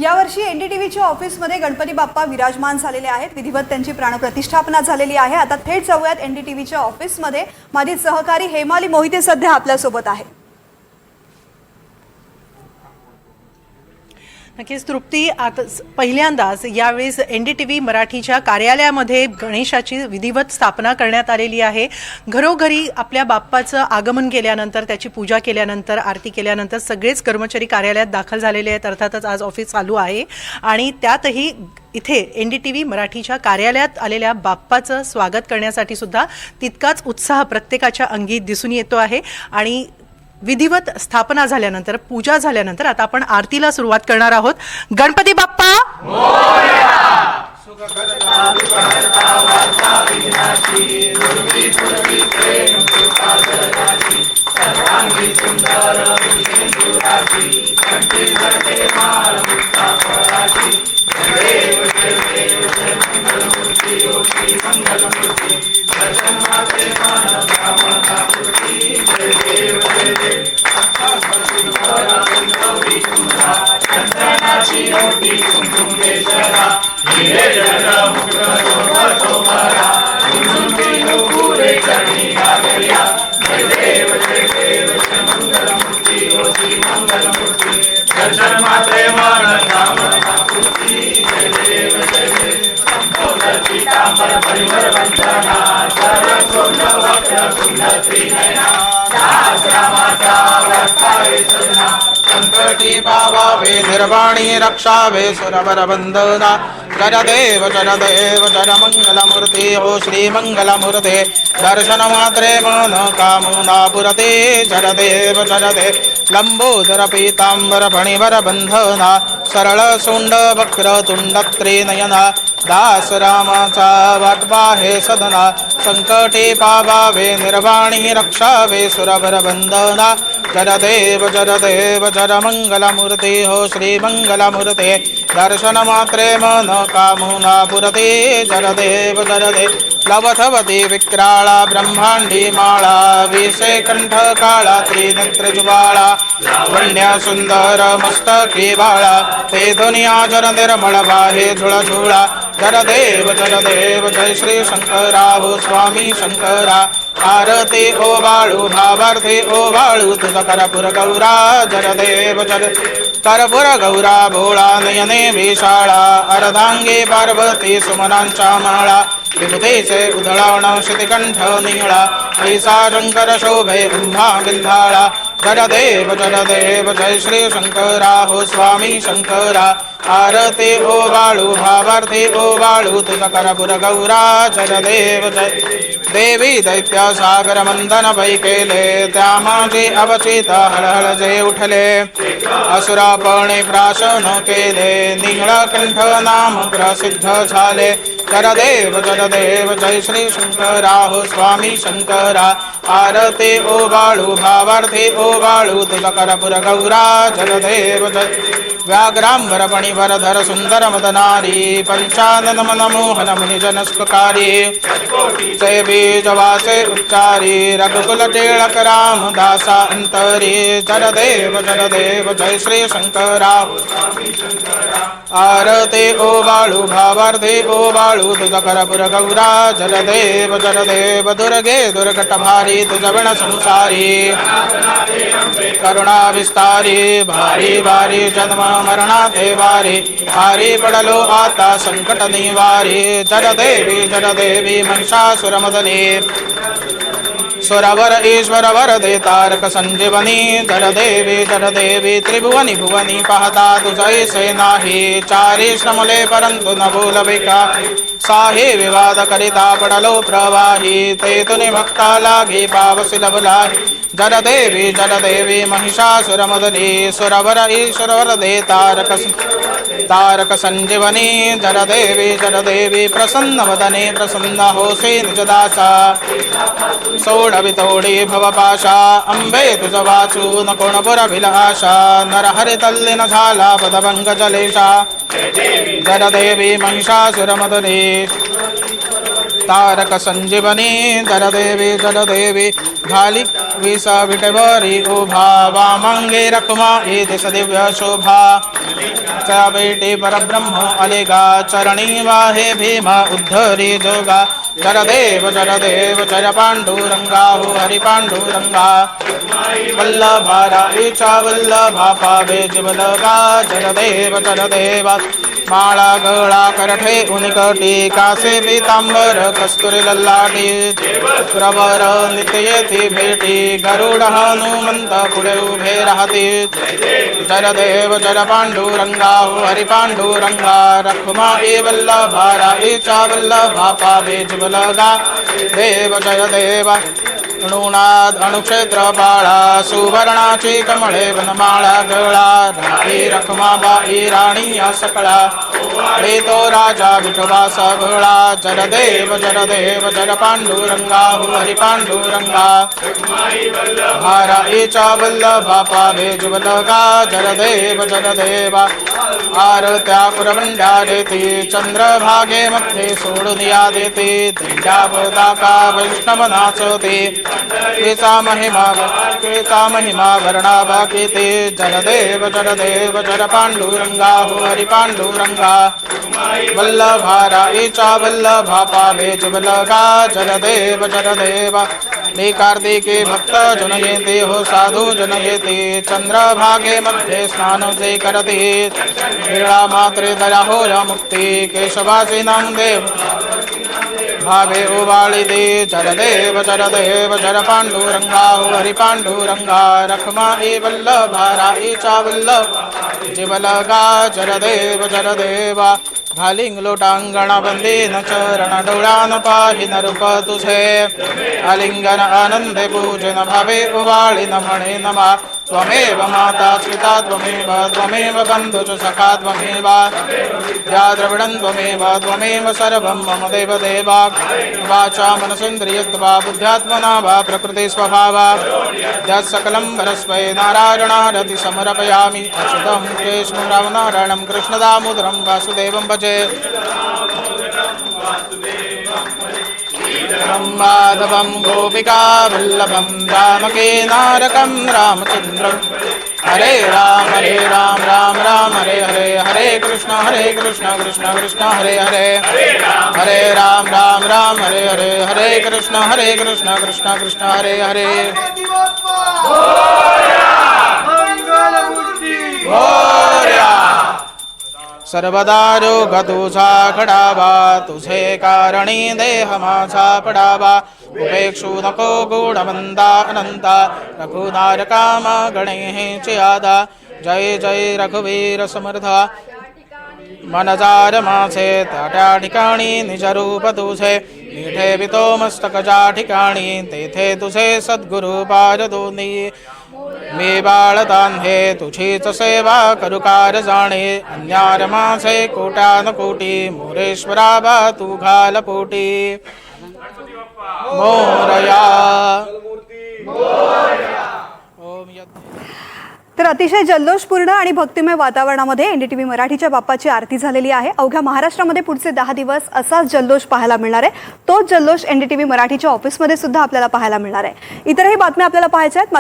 यावर्षी एनडीटीव्हीच्या ऑफिसमध्ये गणपती बाप्पा विराजमान झालेले आहेत। विधिवत त्यांची प्राणप्रतिष्ठापना झालेली आहे। आता थेट जाऊयात एनडीटीव्हीच्या ऑफिसमध्ये। माझी सहकारी हेमाली मोहिते सध्या आपल्या सोबत आहे। नक्कीच तृप्ती, आता पहिल्यांदाच यावेळेस एनडीटीव्ही मराठीच्या कार्यालयामध्ये गणेशाची विधिवत स्थापना करण्यात आलेली आहे। घरोघरी आपल्या बाप्पाचं आगमन केल्यानंतर, त्याची पूजा केल्यानंतर, आरती केल्यानंतर सगळेच कर्मचारी कार्यालयात दाखल झालेले आहेत। अर्थातच आज ऑफिस चालू आहे आणि त्यातही इथे एनडीटीव्ही मराठीच्या कार्यालयात आलेल्या बाप्पाचं स्वागत करण्यासाठी सुद्धा तितकाच उत्साह प्रत्येकाच्या अंगी दिसून येतो आहे। आणि विधिवत स्थापना झाल्यानंतर, पूजा झाल्यानंतर आता आपण आरतीला सुरुवात करणार आहोत। गणपती बाप्पा मोरया। संकटी पावावे निर्वाणी रक्षावे सुरवरवंदना जरदेव जरदेव जरमंगलमूर्ति हो श्रीमंगलमूर्ते दर्शन मात्रे मन कामना पुरते जरदेव जरदे लंबोदर पीतांबर फणिवर बंधना सरळ सोंड वक्र तुंड त्रिनयना दास रामाचा वाटवा हे सदना संकटे पावावे निर्वाणी रक्षावे सुरवर वंदना जरदेव जरदेव जरमंगलमूर्ति हो श्रीमंगलमूर्ते दर्शन मात्रे मन कामना पुरते जरदेव जरदे लवथवती विक्राळा ब्रह्मांडी माळा विषे कंठ काळा त्रिनेत्रज्वाळा वन्या सुंदर मस्तकी बाळा ते दुनिया जन निर्मळ बाहे झुळझुळा जरदेव जरदेव जय श्री शंकरा हो स्वामी शंकरा आरती ओ बाळू भावार्थी ओ बाळू तुझ करपुर गौरा जरदेव जर करपुर गौरा भोळा नयने विशाळा अर्धांगी पार्वती सुमनांच्या माळा विभूतीचे उधळावण शितिकंठ निळा ऐसा शंकर शोभे ब्रह्मा बिंधाळा जरदेव जरदेव जय श्री शंकरा हो स्वामी शंकरा आरती ओ बाळू भावार्थी ओ बाळू तुझ करपुर गौरा जरदेव जय देवी दैत्य सागर मंदन भई केले त्या माझे अवचित हळहळ जे उठले असुरापणे प्राशन केले नीळकंठ नाम प्रसिद्ध झाले जरदेव जरदेव जय श्री शंकरा हो स्वामी शंकरा आरती ओ बाळू भावार्थी ओ बाळू तुझ करपुर गौरा जरदेव जय व्याघ्रांबर फणिवरधर सुंदर मदनारी पंचानन मन मोहन मुनिजनस्पकारी जय बीजवासे उच्चारी रघुकुल टिळक रामदासा अंतरी जरदेव जरदेव जय श्री शंकरा आरती ओ बाळू भावार्थी ओ बाळू तुझ करपुर गौरा जरदेव जरदेव दुर्गे दुर्घटभारी तुझ विण संसारी करुणा विस्तारी भारी भारी जन्म मरणाते वारी हारी पडलो आता संकट निवारी जरदेवी महिषासुरमदनी सुरवर ईश्वर वरदे तारक संजीवनी जरदेवी त्रिभुवनी भुवनी पाहता तुझैसे नाही चारी श्रमले परंतु न बोलबिका साहे विवाद करिता पडलो प्रवाही ते तुनि भक्ता लागी पावसी लभलाही जरदेवी महिषासुरमदनी सुरवर ईश्वर वरदे तारक संजीवनी जरदेवी प्रसन्न वदने प्रसन्न होसे निजदासा सोडवितोडी भवपाशा अंबे तुझ वाचून कोणपुरभिलाषा नरहरि तल्लीन झाला पदभंग जलेशा जरदेवी महिषासुरमदनी तारक संजीवनी जलदेवी जलदेवी घाली विसा विटवरी उभा वामंगे रखमा ये दिश दिव्य शोभा च बेटे परब्रह्म अलेगा चरणी वाहे भीमा उद्धरी जोगा जरदेव जर पांडुरंगा हो हरि पांडुरंगा वल्लभारा ईचा वल्लभा पावे जिवलगा जरदेव माळा गळा करठे उनिकटी कासे पीतांबर कस्तुरी लल्लाटी प्रवर नित्येती भेटी गरुड हनुमंत पुढे उभे राहती जरदेव जर पांडुरंगा हो हरि पांडुरंगा रखुमा वल्लभा राईचा वल्लभा पावे जिवलगा देव जय देवा ऋणाद अणुक्षेत्र बाळा सुवर्णाची कमळे वनमाळा गळा राणी रखमा बाई राणी या सकळा तो राजा विठोबा सगळा जरदेव जर पांडुरंगा हो हरि पांडुरंगा भाराईचा वल्लभा पावे जुवलगा जरदेव आरत्या पुरवंड्या देती चंद्रभागे मध्ये सोडून या देते दैत्यापदाका वैष्णव नाचते केचा महिमा वर्णा बाकीते जरदेव जर पांडुरंगा हो हरि पांडुरंगा वल्लभा राईचा वल्लभा पावे जुवलगा जरदेव कार्तिके भक्त जन येते हो साधू जन येते चंद्रभागे मध्ये स्नान ते करते वेळा मात्रे दया हो या मुक्ती केशवासी नामदेव भावे उबाळी दे जरदेव जर पांडुरंगा हो हरि पांडुरंगा रखमा वल्लभा राईचा वल्लभ जिवलगा जरदेव घालिंग लोटांगणा बंदी न चरण डोळान पाहि न रूप तुझे आलिंगन आनंदे पूजन भावे उवाळी न म्हणे नमा त्वमेव माता पिता त्वमेव बंधुच सखा त्वमेव या द्रविडं त्वमेव सर्वं मम देव देवा वाचा मनसेन्द्रियत्वा बुद्ध्यात्मना वा प्रकृति स्वभावा यत्सकलं परस्मै नारायणारति समर्पयामि अच्युतं कृष्णं रामनारायणं कृष्णदामोदरं वासुदेवं भजे माधवं गोपिका वल्लभं रामके नारकं रामचन्द्रं हरे राम राम राम हरे हरे हरे कृष्ण कृष्ण कृष्ण हरे हरे हरे राम राम हरे हरे हरे कृष्ण कृष्ण कृष्ण हरे हरे सर्वदा रोग तुझा घडावा तुझे कारणी देह माझा पडावा उपेक्षू नको गुणवंता अनंता रघुनार काम गणेची आदा जय रघुवीर समर्था मनजार माझे त्या ठिकाणी निज रूप तुझे मिठे वितो मस्तक ज्या ठिकाणी तेथे तुझे सद्गुरु पार दोन्ही मी बाळतान हे तुझीच सेवा करुकार जाणे अन्यार माझे कोटान कोटी मोरेश्वरा बा तू घाल पोटी मोरया तर अतिशय जल्लोषपूर्ण आणि भक्तिमय वातावरणामध्ये एनडीटीव्ही मराठीच्या बाप्पाची आरती झालेली आहे. अवघ्या महाराष्ट्रामध्ये पुढचे 10 दिवस असाच जल्लोष पाहायला मिळणार आहे. तोच जल्लोष एनडीटीव्ही मराठीच्या ऑफिसमध्ये सुद्धा आपल्याला पाहायला मिळणार आहे. इतरही बातम्या आपल्याला पाहायच्या आहेत.